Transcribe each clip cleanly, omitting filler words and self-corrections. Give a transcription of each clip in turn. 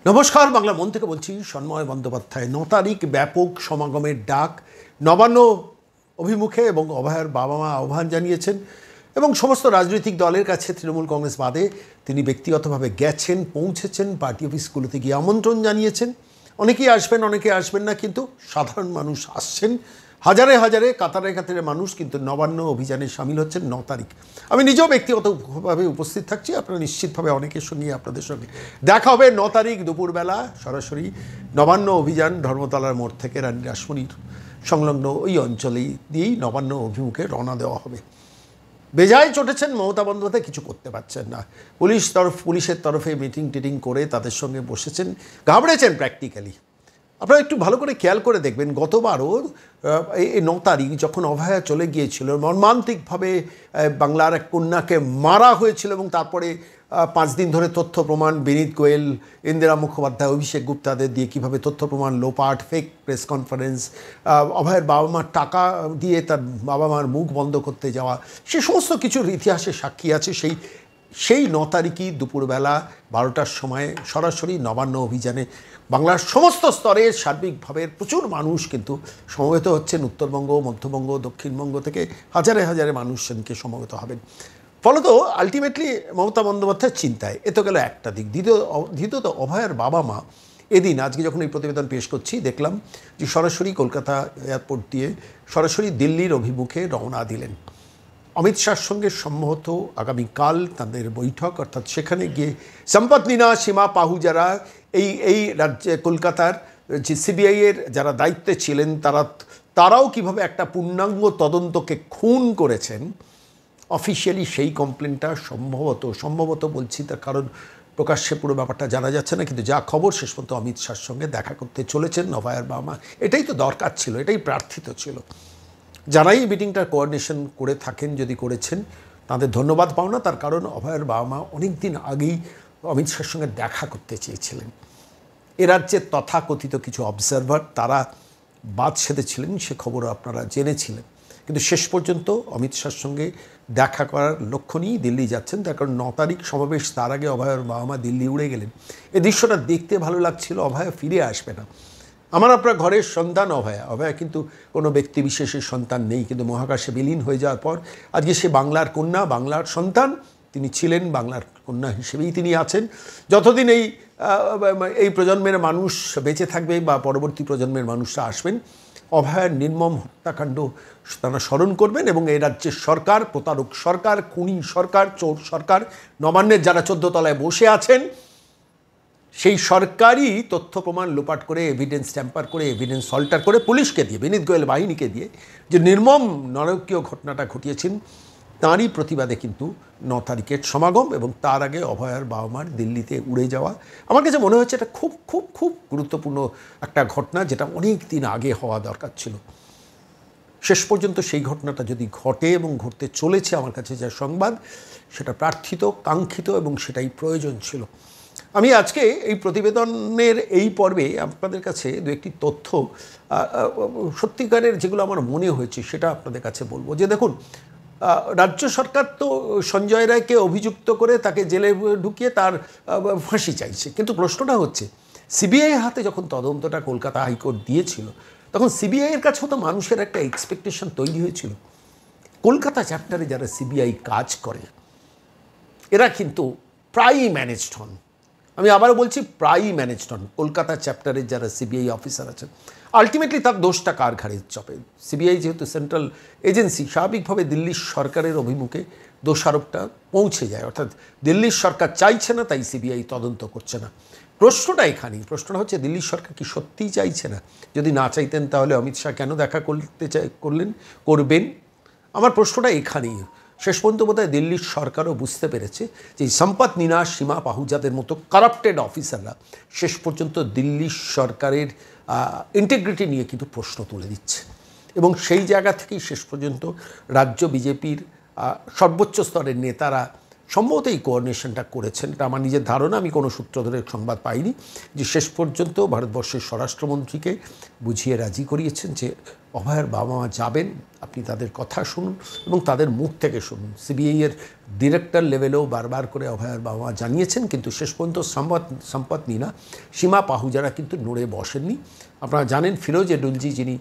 নমস্কার, বাংলা মন থেকে বলছি সন্ময় বন্দ্যোপাধ্যায়। 9 তারিখ ব্যাপক সমাগমের ডাক নবান্ন অভিমুখে এবং অভয়ার বাবা মা আহ্বান জানিয়েছেন এবং সমস্ত রাজনৈতিক দলের কাছে তৃণমূল কংগ্রেস বাদে তিনি ব্যক্তিগতভাবে গেছেন, পৌঁছেছেন, পার্টি অফিসগুলোতে গিয়ে আমন্ত্রণ জানিয়েছেন। অনেকেই আসবেন, অনেকে আসবেন না, কিন্তু সাধারণ মানুষ আসছেন। হাজারে হাজারে কাতারে কাতারে মানুষ কিন্তু নবান্ন অভিযানে সামিল হচ্ছেন 9 তারিখ। আমি নিজেও ব্যক্তিগতভাবে উপস্থিত থাকছি। আপনারা নিশ্চিতভাবে অনেকের সঙ্গে আপনাদের সঙ্গে দেখা হবে 9 তারিখ দুপুরবেলা সরাসরি নবান্ন অভিযান ধর্মতলার মোড় থেকে রানী রাসমণির সংলগ্ন ওই অঞ্চলেই দিয়েই নবান্ন অভিমুখে রওনা দেওয়া হবে। বেজায় চটেছেন মমতা বন্দ্যোপাধ্যায়, কিছু করতে পারছেন না। পুলিশের তরফে মিটিং টিটিং করে তাদের সঙ্গে বসেছেন, ঘাবড়েছেন প্র্যাকটিক্যালি। আপনারা একটু ভালো করে খেয়াল করে দেখবেন, গতবারও এই 9 তারিখ যখন অভয়া চলে গিয়েছিল, মর্মান্তিকভাবে বাংলার এক কন্যাকে মারা হয়েছিল এবং তারপরে 5 দিন ধরে তথ্য প্রমাণ বিনীত গোয়েল, ইন্দিরা মুখোপাধ্যায়, অভিষেক গুপ্তাদের দিয়ে কীভাবে তথ্য প্রমাণ লোপাট, ফেক প্রেস কনফারেন্স, অভয়ের বাবা মার টাকা দিয়ে তার বাবা মার মুখ বন্ধ করতে যাওয়া, সে সমস্ত কিছুর ইতিহাসে সাক্ষী আছে। সেই 9 তারিখই দুপুরবেলা 12টার সময় সরাসরি নবান্ন অভিযানে বাংলার সমস্ত স্তরে সার্বিকভাবে প্রচুর মানুষ কিন্তু সমবেত হচ্ছেন। উত্তরবঙ্গ, মধ্যবঙ্গ, দক্ষিণবঙ্গ থেকে হাজারে হাজারে মানুষ সেদিনকে সমবেত হবেন। ফলত আলটিমেটলি মমতা বন্দ্যোপাধ্যায়ের চিন্তায় এ তো গেল একটা দিক। দ্বিতীয়ত অভয়ের বাবা মা এদিন, আজকে যখন এই প্রতিবেদন পেশ করছি, দেখলাম যে সরাসরি কলকাতা এয়ারপোর্ট দিয়ে সরাসরি দিল্লির অভিমুখে রওনা দিলেন। অমিত শাহর সঙ্গে সম্ভবত আগামীকাল তাদের বৈঠক, অর্থাৎ সেখানে গিয়ে সম্পদ মিনা, সীমা পাহু যারা এই রাজ্যে কলকাতার যে সিবিআইয়ের যারা দায়িত্বে ছিলেন তারাও কিভাবে একটা পূর্ণাঙ্গ তদন্তকে খুন করেছেন, অফিসিয়ালি সেই কমপ্লেনটা সম্ভবত বলছি, তার কারণ প্রকাশ্যে পুরো ব্যাপারটা জানা যাচ্ছে না, কিন্তু যা খবর শেষ পর্যন্ত অমিত শাহর সঙ্গে দেখা করতে চলেছেন অভয়ার বাবা মা। এটাই তো দরকার ছিল, এটাই প্রার্থিত ছিল। যারাই এই মিটিংটার কোঅর্ডিনেশন করে থাকেন, যদি করেছেন, তাদের ধন্যবাদ পাওনা। তার কারণ অভয়ের বাবা মা অনেক দিন আগেই অমিত শাহর সঙ্গে দেখা করতে চেয়েছিলেন। এ রাজ্যের তথাকথিত কিছু অবজারভার তারা বাদ সেধেছিলেন, সে খবরও আপনারা জেনেছিলেন, কিন্তু শেষ পর্যন্ত অমিত শাহর সঙ্গে দেখা করার লক্ষ্য নিয়েই দিল্লি যাচ্ছেন। তার কারণ 9 তারিখ সমাবেশ, তার আগে অভয়ের বাবা মা দিল্লি উড়ে গেলেন। এই দৃশ্যটা দেখতে ভালো লাগছিল। অভয়া ফিরে আসবে না। আমার আপনার ঘরের সন্তান অভয়া কিন্তু কোনো ব্যক্তি বিশেষের সন্তান নেই, কিন্তু মহাকাশে বিলীন হয়ে যাওয়ার পর আজকে সে বাংলার কন্যা, বাংলার সন্তান। তিনি ছিলেন, বাংলার কন্যা হিসেবেই তিনি আছেন। যতদিন এই প্রজন্মের মানুষ বেঁচে থাকবে বা পরবর্তী প্রজন্মের মানুষরা আসবেন, অভয়ার নির্মম হত্যাকাণ্ড তারা স্মরণ করবেন। এবং এই রাজ্যের সরকার, প্রতারক সরকার, খুনি সরকার, চোর সরকার, নবান্নের যারা 14 তলায় বসে আছেন, সেই সরকারই তথ্য প্রমাণ লোপাট করে, এভিডেন্স ট্যাম্পার করে, এভিডেন্স অল্টার করে পুলিশকে দিয়ে, বিনীত গোয়েল বাহিনীকে দিয়ে যে নির্মম নারকীয় ঘটনাটা ঘটিয়েছেন, তাঁরই প্রতিবাদে কিন্তু 9 তারিখের সমাগম এবং তার আগে অভয়ার বাবা মার দিল্লিতে উড়ে যাওয়া। আমার কাছে মনে হচ্ছে এটা খুব খুব খুব গুরুত্বপূর্ণ একটা ঘটনা, যেটা অনেক দিন আগে হওয়া দরকার ছিল। শেষ পর্যন্ত সেই ঘটনাটা যদি ঘটে এবং ঘটতে চলেছে, আমার কাছে যা সংবাদ, সেটা প্রার্থিত, কাঙ্ক্ষিত এবং সেটাই প্রয়োজন ছিল। আমি আজকে এই প্রতিবেদনের এই পর্বে আপনাদের কাছে দু একটি তথ্য সত্যিকারের যেগুলো আমার মনে হয়েছে সেটা আপনাদের কাছে বলবো। যে দেখুন, রাজ্য সরকার তো সঞ্জয় রায়কে অভিযুক্ত করে তাকে জেলে ঢুকিয়ে তার ফাঁসি চাইছে, কিন্তু প্রশ্নটা হচ্ছে সিবিআই হাতে যখন তদন্তটা কলকাতা হাইকোর্ট দিয়েছিল, তখন সিবিআইয়ের কাছেও তো মানুষের একটা এক্সপেকটেশন তৈরি হয়েছিল। কলকাতা চ্যাপ্টারে যারা সিবিআই কাজ করে, এরা কিন্তু প্রায়ই ম্যানেজড হন। আমি আবারও বলছি, প্রায়ই ম্যানেজড হন। কলকাতা চ্যাপ্টারের যারা সিবিআই অফিসার আছেন, আলটিমেটলি তার দোষটা কার ঘাড়ে চাপে? সিবিআই যেহেতু সেন্ট্রাল এজেন্সি, স্বাভাবিকভাবে দিল্লির সরকারের অভিমুখে দোষারোপটা পৌঁছে যায়। অর্থাৎ দিল্লির সরকার চাইছে না, তাই সিবিআই তদন্ত করছে না। প্রশ্নটা এখানেই। প্রশ্নটা হচ্ছে, দিল্লির সরকার কি সত্যিই চাইছে না? যদি না চাইতেন তাহলে অমিত শাহ কেন দেখা করবেন? আমার প্রশ্নটা এখানেই। শেষ পর্যন্ত বোধহয় দিল্লির সরকারও বুঝতে পেরেছে যে সম্পদ মিনা, সীমা পাহুজাদের মতো কারাপ্টেড অফিসাররা শেষ পর্যন্ত দিল্লির সরকারের ইন্টিগ্রিটি নিয়ে কিন্তু প্রশ্ন তুলে দিচ্ছে। এবং সেই জায়গা থেকেই শেষ পর্যন্ত রাজ্য বিজেপির সর্বোচ্চ স্তরের নেতারা সম্ভবত এই কোঅর্ডিনেশনটা করেছেন। এটা আমার নিজের ধারণা, আমি কোনো সূত্র ধরে সংবাদ পাইনি, যে শেষ পর্যন্ত ভারতবর্ষের স্বরাষ্ট্রমন্ত্রীকে বুঝিয়ে রাজি করিয়েছেন যে অভয়ের বাবা মা যাবেন, আপনি তাদের কথা শুনুন এবং তাদের মুখ থেকে শুনুন। সিবিআইয়ের ডিরেক্টর লেভেলেও বারবার করে অভয়ের বাবা মা জানিয়েছেন, কিন্তু শেষ পর্যন্ত সম্পদ মিনা, সীমা পাহুজারা কিন্তু নড়ে বসেননি। আপনারা জানেন ফিরোজ এডুলজি, যিনি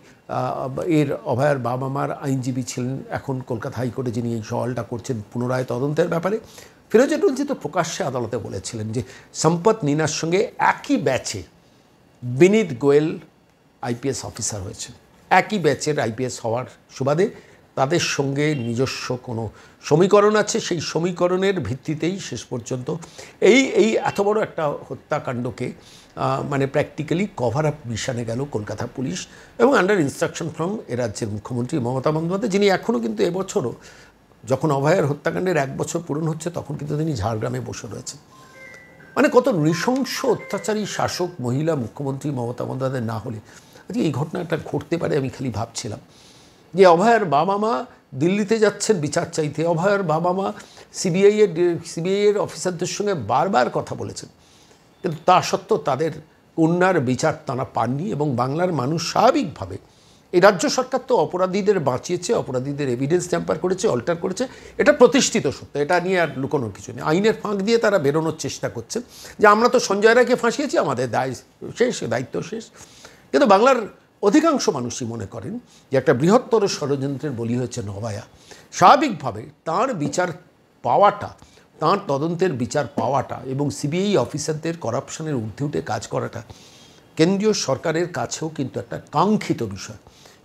এর অভয়ের বাবা মার আইনজীবী ছিলেন, এখন কলকাতা হাইকোর্টে যিনি এই সওয়ালটা করছেন পুনরায় তদন্তের ব্যাপারে, ফিরোজ এডুলজি তো প্রকাশ্যে আদালতে বলেছিলেন যে সম্পদ মিনার সঙ্গে একই ব্যাচে বিনীত গোয়েল আইপিএস অফিসার হয়েছে, একই ব্যাচের আইপিএস হওয়ার সুবাদে তাদের সঙ্গে নিজস্ব কোনো সমীকরণ আছে, সেই সমীকরণের ভিত্তিতেই শেষ পর্যন্ত এই এত বড় একটা হত্যাকাণ্ডকে মানে প্র্যাকটিক্যালি কভার আপ মিশনে গেল কলকাতা পুলিশ এবং আন্ডার ইনস্ট্রাকশন ফ্রম এ রাজ্যের মুখ্যমন্ত্রী মমতা বন্দ্যোপাধ্যায়, যিনি এখনও কিন্তু এবছরও যখন অভয়ের হত্যাকাণ্ডের 1 বছর পূরণ হচ্ছে তখন কিন্তু তিনি ঝাড়গ্রামে বসে রয়েছেন। মানে কত নৃশংস অত্যাচারী শাসক মহিলা মুখ্যমন্ত্রী মমতা বন্দ্যোপাধ্যায় না হলে আজকে এই ঘটনাটা ঘটতে পারে। আমি খালি ভাবছিলাম যে অভয়ের বাবা মা দিল্লিতে যাচ্ছেন বিচার চাইতে, অভয়ের বাবা মা সিবিআইয়ের অফিসারদের সঙ্গে বারবার কথা বলেছেন, কিন্তু তা সত্ত্বেও তাদের কন্যার বিচার তারা পাননি এবং বাংলার মানুষ স্বাভাবিকভাবে, এই রাজ্য সরকার তো অপরাধীদের বাঁচিয়েছে, অপরাধীদের এভিডেন্স ট্যাম্পার করেছে, অল্টার করেছে, এটা প্রতিষ্ঠিত সত্য, এটা নিয়ে আর লুকোনোর কিছু নেই। আইনের ফাঁক দিয়ে তারা বেরোনোর চেষ্টা করছেন যে আমরা তো সঞ্জয় রায়কে ফাঁসিয়েছি, আমাদের দায় শেষ, দায়িত্ব শেষ। কিন্তু বাংলার অধিকাংশ মানুষই মনে করেন যে একটা বৃহত্তর ষড়যন্ত্রের বলি হয়েছে নবায়া। স্বাভাবিকভাবে তাঁর বিচার পাওয়াটা, তাঁর তদন্তের বিচার পাওয়াটা এবং সিবিআই অফিসারদের করাপশনের ঊর্ধ্বে উঠে কাজ করাটা কেন্দ্রীয় সরকারের কাছেও কিন্তু একটা কাঙ্ক্ষিত বিষয়,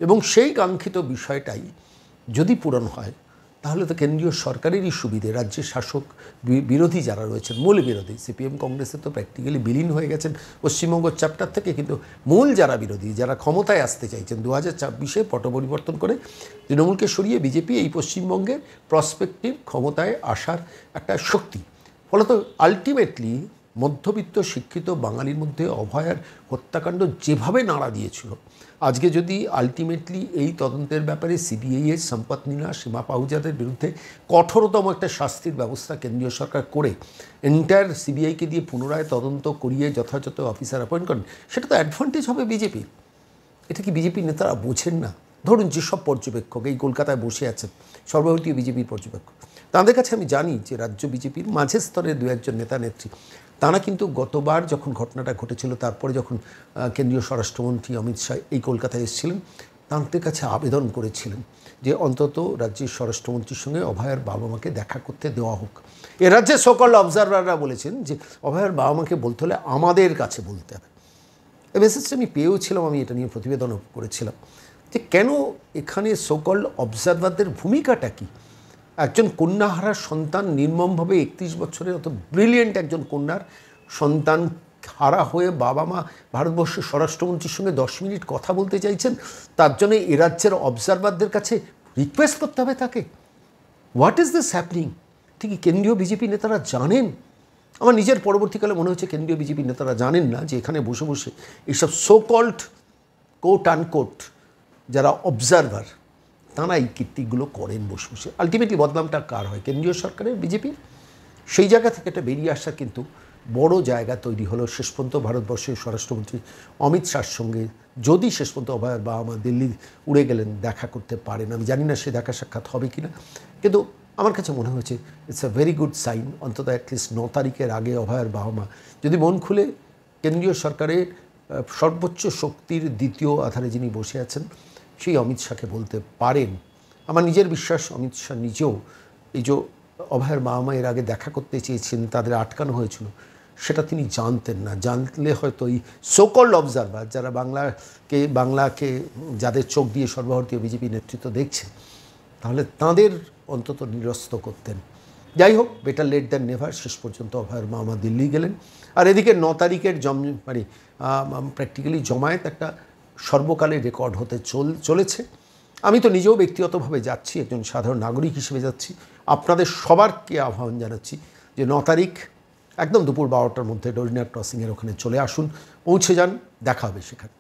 এবং সেই কাঙ্ক্ষিত বিষয়টাই যদি পূরণ হয় তাহলে তো কেন্দ্রীয় সরকারেরই সুবিধে। রাজ্যের শাসক বিরোধী যারা রয়েছেন, মূল বিরোধী, সিপিএম কংগ্রেসে তো প্র্যাকটিক্যালি বিলীন হয়ে গেছেন পশ্চিমবঙ্গ চ্যাপ্টার থেকে, কিন্তু মূল যারা বিরোধী, যারা ক্ষমতায় আসতে চাইছেন 2024-এ পট পরিবর্তন করে তৃণমূলকে সরিয়ে বিজেপি এই পশ্চিমবঙ্গের প্রসপেক্টিভ ক্ষমতায় আসার একটা শক্তি। ফলত আলটিমেটলি মধ্যবিত্ত শিক্ষিত বাঙালির মধ্যে অভয়ার হত্যাকাণ্ড যেভাবে নাড়া দিয়েছিল, আজকে যদি আলটিমেটলি এই তদন্তের ব্যাপারে সিবিআইয়ের সম্পদ মিনা, সীমা পাহুজাদের বিরুদ্ধে কঠোরতম একটা শাস্তির ব্যবস্থা কেন্দ্রীয় সরকার করে এন্টায়ার সিবিআইকে দিয়ে পুনরায় তদন্ত করিয়ে যথাযথ অফিসার অ্যাপয়েন্ট করেন, সেটা তো অ্যাডভান্টেজ হবে বিজেপির। এটা কি বিজেপি নেতারা বোঝেন না? ধরুন যেসব পর্যবেক্ষক এই কলকাতায় বসে আছেন, সর্বভারতীয় বিজেপির পর্যবেক্ষক, তাদের কাছে আমি জানি যে রাজ্য বিজেপির মাঝের স্তরের 2-1 নেতা নেত্রী, তারা কিন্তু গতবার যখন ঘটনাটা ঘটেছিল, তারপরে যখন কেন্দ্রীয় স্বরাষ্ট্রমন্ত্রী অমিত শাহ এই কলকাতায় এসেছিলেন, তাঁদের কাছে আবেদন করেছিলেন যে অন্তত রাজ্যের স্বরাষ্ট্রমন্ত্রীর সঙ্গে অভয়ের বাবা মাকে দেখা করতে দেওয়া হোক। এ রাজ্যের সকল অবজারভাররা বলেছেন যে অভয়ের বাবা মাকে বলতে হলে আমাদের কাছে বলতে হবে। এই মেসেজটা আমি পেয়েও ছিলাম, আমি এটা নিয়ে প্রতিবেদনও করেছিলাম যে কেন এখানে সকল অবজারভারদের ভূমিকাটা কী। একজন কন্যাহারা সন্তান নির্মমভাবে 31 বছরের অত ব্রিলিয়েন্ট একজন কন্যার সন্তান হারা হয়ে বাবা মা ভারতবর্ষের স্বরাষ্ট্রমন্ত্রীর সঙ্গে 10 মিনিট কথা বলতে চাইছেন, তার জন্য এ রাজ্যের অবজারভারদের কাছে রিকোয়েস্ট করতে হবে তাকে। What is this happening? ঠিকই কেন্দ্রীয় বিজেপি নেতারা জানেন, আমার নিজের পরবর্তীকালে মনে হচ্ছে কেন্দ্রীয় বিজেপি নেতারা জানেন না যে এখানে বসে বসে এইসব সো কল্ড কোট আনকোট যারা অবজারভার, তারা এই কীর্তিগুলো করেন বসে বসে। আলটিমেটলি বদনামটা কার হয়? কেন্দ্রীয় সরকারের, বিজেপির। সেই জায়গা থেকে একটা বেরিয়ে আসা কিন্তু বড় জায়গা তৈরি হলো শেষ পর্যন্ত ভারতবর্ষের স্বরাষ্ট্রমন্ত্রী অমিত শাহর সঙ্গে। যদি শেষ পর্যন্ত অভয়ের বাবা মা দিল্লি উড়ে গেলেন, দেখা করতে পারেন, আমি জানি না সে দেখা সাক্ষাৎ হবে কি না, কিন্তু আমার কাছে মনে হয়েছে it's a very good sign. অন্তত অ্যাটলিস্ট 9 তারিখের আগে অভয়ের বাবা মা যদি মন খুলে কেন্দ্রীয় সরকারের সর্বোচ্চ শক্তির দ্বিতীয় আধারে যিনি বসে আছেন সেই অমিত শাহকে বলতে পারেন। আমার নিজের বিশ্বাস অমিত শাহ নিজেও এই যে অভয়ের বাবা মা এর আগে দেখা করতে চেয়েছেন, তাদের আটকানো হয়েছিল, সেটা তিনি জানতেন না। জানলে হয়তো এই সোকল্ড অবজারভার যারা বাংলাকে যাদের চোখ দিয়ে সর্বভারতীয় বিজেপি নেতৃত্ব দেখছে, তাহলে তাঁদের অন্তত নিরস্ত করতেন। যাই হোক, বেটার লেট দ্যান নেভার। শেষ পর্যন্ত অভয়ের মামা দিল্লি গেলেন, আর এদিকে 9 তারিখের প্র্যাকটিক্যালি জমায়েত একটা সর্বকালের রেকর্ড হতে চলেছে। আমি তো নিজেও ব্যক্তিগতভাবে যাচ্ছি, একজন সাধারণ নাগরিক হিসেবে যাচ্ছি। আপনাদের সবারকে আহ্বান জানাচ্ছি যে 9 তারিখ একদম দুপুর 12টার মধ্যে ডোরিনা ক্রসিংয়ের ওখানে চলে আসুন, পৌঁছে যান, দেখা হবে সেখানে।